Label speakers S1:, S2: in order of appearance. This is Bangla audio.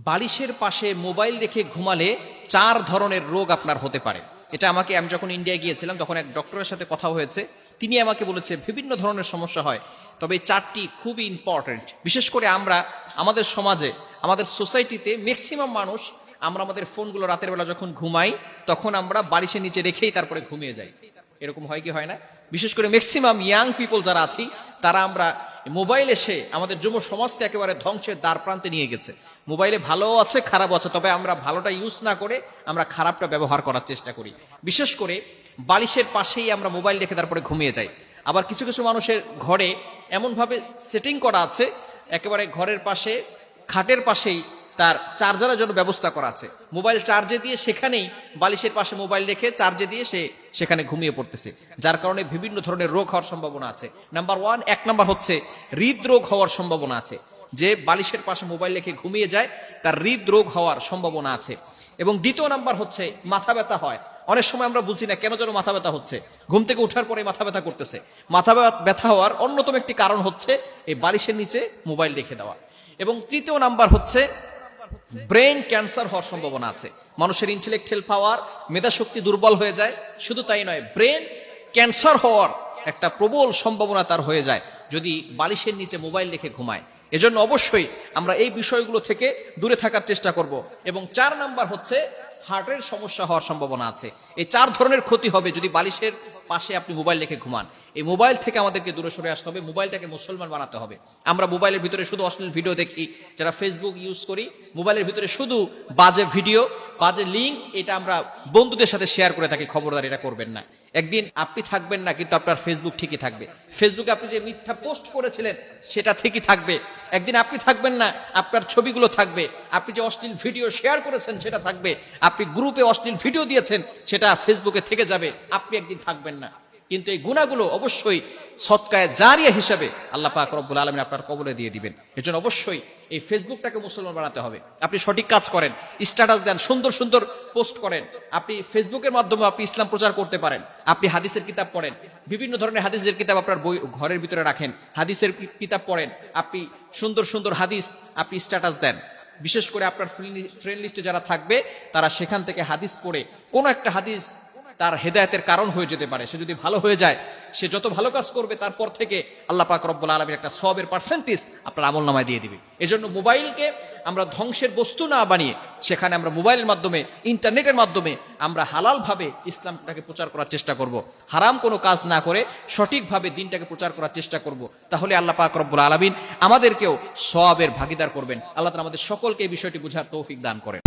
S1: বালিশের পাশে মোবাইল রেখে ঘুমালে 4 ধরনের রোগ আপনার হতে পারে। এটা আমি যখন ইন্ডিয়া গিয়েছিলাম তখন এক ডক্টরের সাথে কথা হয়েছে, তিনি আমাকে বলেছে বিভিন্ন ধরনের সমস্যা হয়, তবে 4টি খুবই ইম্পর্টেন্ট। বিশেষ করে আমাদের সমাজে, আমাদের সোসাইটিতে ম্যাক্সিমাম মানুষ আমরা আমাদের ফোনগুলো রাতের বেলা যখন ঘুমাই তখন আমরা বালিশের নিচে রেখেই তারপরে ঘুমিয়ে যাই। এরকম হয় কি হয় না? বিশেষ করে ম্যাক্সিমাম ইয়াং পিপল যারা আছি তারা আমরা মোবাইল এসে আমাদের যুব সমাজকে একেবারে ধ্বংসের দ্বার প্রান্তে নিয়ে গেছে। মোবাইলে ভালো আছে, খারাপ আছে, তবে আমরা ভালোটা ইউজ না করে আমরা খারাপটা ব্যবহার করার চেষ্টা করি। বিশেষ করে বালিশের পাশেই আমরা মোবাইল রেখে তারপরে ঘুমিয়ে যাই। আবার কিছু কিছু মানুষের ঘরে এমনভাবে সেটিং করা আছে, একেবারে ঘরের পাশে খাটের পাশেই তার চার্জারের জন্য ব্যবস্থা করা আছে। মোবাইল চার্জে দিয়ে সেখানেই বালিশের পাশে মোবাইল রেখে চার্জে দিয়ে সে সেখানে ঘুমিয়ে পড়তেছে, যার কারণে বিভিন্ন ধরনের রোগ হওয়ার সম্ভাবনা আছে। এক নাম্বার হচ্ছে হৃদরোগ হওয়ার সম্ভাবনা আছে। যে বালিশের পাশে মোবাইল রেখে ঘুমিয়ে যায় তার হৃদরোগ হওয়ার সম্ভাবনা আছে। এবং দ্বিতীয় নাম্বার হচ্ছে মাথা ব্যথা হয়। অনেক সময় আমরা বুঝি না কেন যেন মাথা ব্যথা হচ্ছে, ঘুম থেকে ওঠার পরে মাথা ব্যথা করতেছে। মাথা ব্যথা হওয়ার অন্যতম একটি কারণ হচ্ছে এই বালিশের নিচে মোবাইল রেখে দেওয়া। এবং তৃতীয় নাম্বার হচ্ছে ব্রেন ক্যান্সার হওয়ার সম্ভাবনা আছে। মানুষের ইন্টেলেকচুয়াল পাওয়ার, মেধা শক্তি দুর্বল হয়ে যায়। শুধু তাই নয়, ব্রেন ক্যান্সার হওয়ার একটা প্রবল সম্ভাবনা তার হয়ে যায় যদি বালিশের নিচে মোবাইল রেখে ঘুমায়। এজন্য অবশ্যই আমরা এই বিষয়গুলো থেকে দূরে থাকার চেষ্টা করব। এবং 4 নাম্বার হচ্ছে হার্টের সমস্যা হওয়ার সম্ভাবনা আছে। এই 4 ধরনের ক্ষতি হবে যদি বালিশের পাশে আপনি মোবাইল রেখে ঘুমান। এই মোবাইল থেকে আমাদেরকে দূরে সরে আসতে হবে, মোবাইলটাকে মুসলমান বানাতে হবে। আমরা মোবাইলের ভিতরে শুধু অশ্লীল ভিডিও দেখি, যারা ফেসবুক ইউজ করি মোবাইলের ভিতরে শুধু বাজে ভিডিও, বাজে লিঙ্ক, এটা আমরা বন্ধুদের সাথে শেয়ার করে থাকি। খবরদার এটা করবেন না। একদিন আপনি থাকবেন না, কিন্তু আপনার ফেসবুক ঠিকই থাকবে। ফেসবুকে আপনি যে মিথ্যা পোস্ট করেছিলেন সেটা ঠিকই থাকবে। একদিন আপনি থাকবেন না, আপনার ছবিগুলো থাকবে। আপনি যে অশ্লীল ভিডিও শেয়ার করেছেন সেটা থাকবে। আপনি গ্রুপে অশ্লীল ভিডিও দিয়েছেন সেটা ফেসবুকে থেকে যাবে। আপনি একদিন থাকবেন না। কিন্তু এই গুনাহগুলো অবশ্যই সদকায়ে জারিয়া হিসাবে আল্লাহ পাক রব্বুল আলামিন আপনার কবলে দিয়ে দিবেন। এজন্য অবশ্যই এই ফেসবুকটাকে মুসলমান বানাতে হবে। আপনি সঠিক কাজ করেন, স্ট্যাটাস দেন, সুন্দর সুন্দর পোস্ট করেন। আপনি ফেসবুকের মাধ্যমে আপনি ইসলাম প্রচার করতে পারেন। আপনি হাদিসের কিতাব পড়েন, বিভিন্ন ধরনের হাদিসের কিতাব আপনার বই ঘরের ভিতরে রাখেন, হাদিসের কিতাব পড়েন। আপনি সুন্দর সুন্দর হাদিস আপনি স্ট্যাটাস দেন। বিশেষ করে আপনার ফ্রেন্ড লিস্টে যারা থাকবে তারা সেখান থেকে হাদিস পড়ে, কোনো একটা হাদিস তার হেদায়েতের কারণ হয়ে যেতে পারে। সে যদি ভালো হয়ে যায়, সে যত ভালো কাজ করবে তারপর থেকে আল্লাহ পাক রব্বুল আলামিন একটা সওয়াবের পার্সেন্টেজ আপনার আমলনামায় দিয়ে দিবে। এজন্য মোবাইলকে আমরা ধ্বংসের বস্তু না বানিয়ে সেখানে আমরা মোবাইলের মাধ্যমে, ইন্টারনেটের মাধ্যমে আমরা হালালভাবে ইসলামটাকে প্রচার করার চেষ্টা করব। হারাম কোনো কাজ না করে সঠিকভাবে দিনটাকে প্রচার করার চেষ্টা করব। তাহলে আল্লাহ পাক রব্বুল আলামিন আমাদেরকেও সওয়াবের ভাগীদার করবেন। আল্লাহ তাআলা আমাদের সকলকে এই বিষয়টি বুঝার তৌফিক দান করেন।